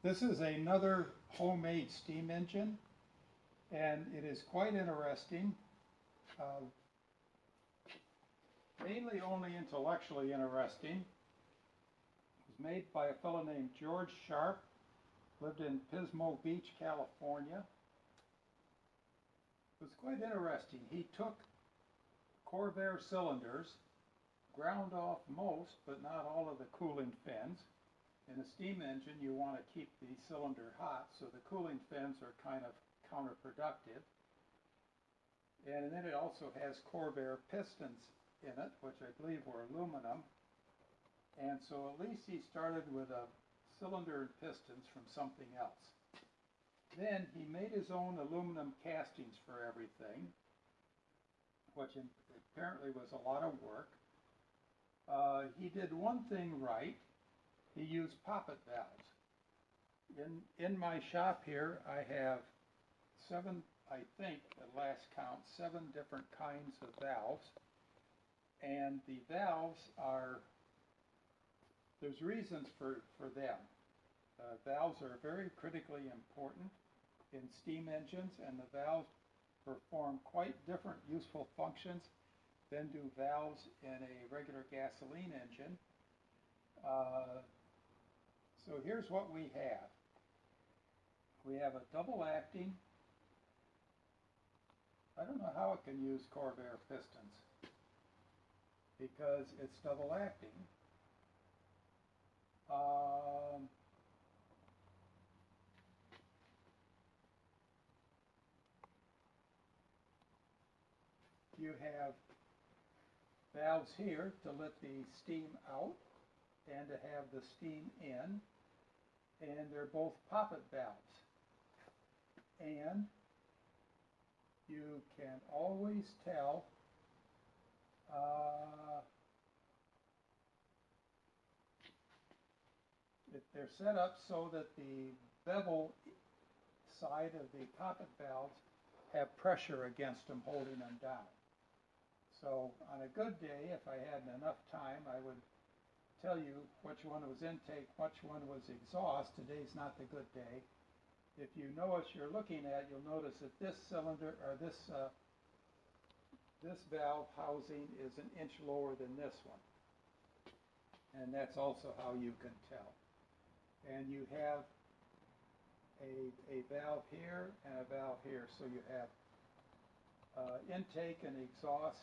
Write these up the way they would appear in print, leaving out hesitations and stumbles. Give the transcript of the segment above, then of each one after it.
This is another homemade steam engine, and it is quite interesting. Uh, Mainly only intellectually interesting. It was made by a fellow named George Sharpe, lived in Pismo Beach, California. It was quite interesting. He took Corvair cylinders, ground off most, but not all of the cooling fins. In a steam engine, you want to keep the cylinder hot, so the cooling fins are kind of counterproductive. And then it also has Corvair pistons in it, which I believe were aluminum. And so at least he started with a cylinder and pistons from something else. Then he made his own aluminum castings for everything, which apparently was a lot of work. He did one thing right. He used poppet valves. In my shop here, I have seven, I think, at last count, 7 different kinds of valves. And the valves are, there's reasons for them. Valves are very critically important in steam engines, and the valves perform quite different useful functions than do valves in a regular gasoline engine. So here's what we have. We have a double acting. I don't know how it can use Corvair pistons because it's double acting. You have valves here to let the steam out and to have the steam in, and they're both poppet valves. And you can always tell they're set up so that the bevel side of the poppet valves have pressure against them, holding them down. So on a good day, if I had enough time, I would tell you which one was intake, which one was exhaust. Today's not the good day. If you know what you're looking at, you'll notice that this cylinder, or this valve housing is an inch lower than this one. And that's also how you can tell. And you have a valve here and a valve here, so you have intake and exhaust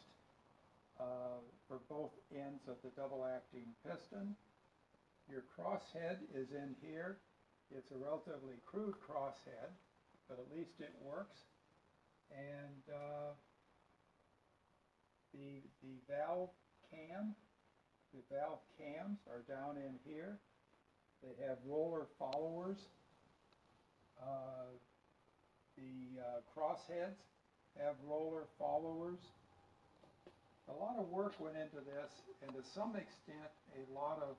for both ends of the double acting piston. Your crosshead is in here. It's a relatively crude crosshead, but at least it works. And the valve cam, the valve cams are down in here. They have roller followers. The crossheads have roller followers. A lot of work went into this, and to some extent a lot of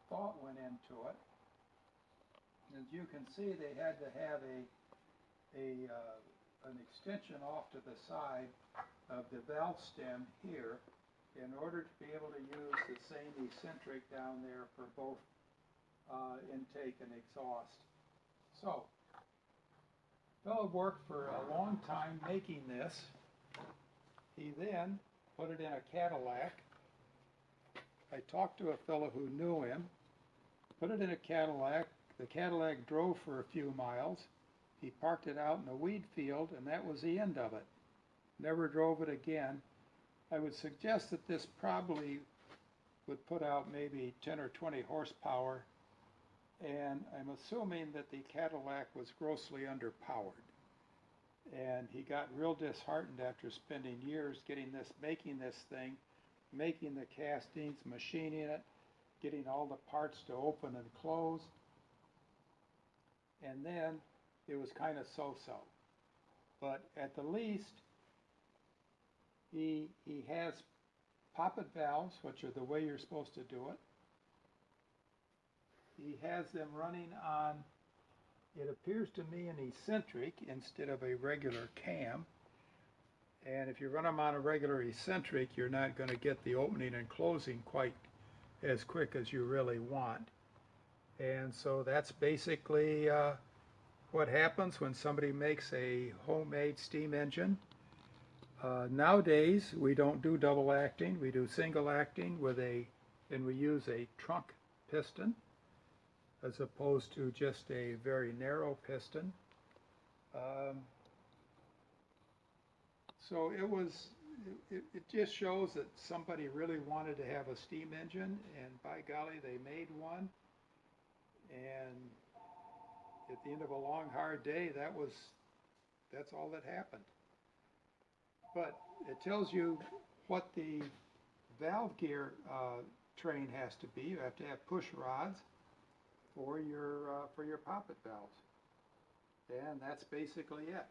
thought went into it. As you can see, they had to have an extension off to the side of the valve stem here in order to be able to use the same eccentric down there for both intake and exhaust. So, the fellow worked for a long time making this. He then put it in a Cadillac. I talked to a fellow who knew him, put it in a Cadillac. The Cadillac drove for a few miles. He parked it out in a wheat field, and that was the end of it. Never drove it again. I would suggest that this probably would put out maybe 10 or 20 horsepower, and I'm assuming that the Cadillac was grossly underpowered. And he got real disheartened after spending years making this thing, making the castings, machining it, getting all the parts to open and close. And then it was kind of so-so. But at the least, he has poppet valves, which are the way you're supposed to do it. He has them running on, it appears to me, an eccentric instead of a regular cam. And if you run them on a regular eccentric, you're not going to get the opening and closing quite as quick as you really want. And so that's basically what happens when somebody makes a homemade steam engine. Nowadays, we don't do double acting, we do single acting and we use a trunk piston as opposed to just a very narrow piston. So it just shows that somebody really wanted to have a steam engine, and by golly, they made one. And at the end of a long, hard day, that's all that happened. But it tells you what the valve gear train has to be. You have to have push rods for your poppet valves. And that's basically it.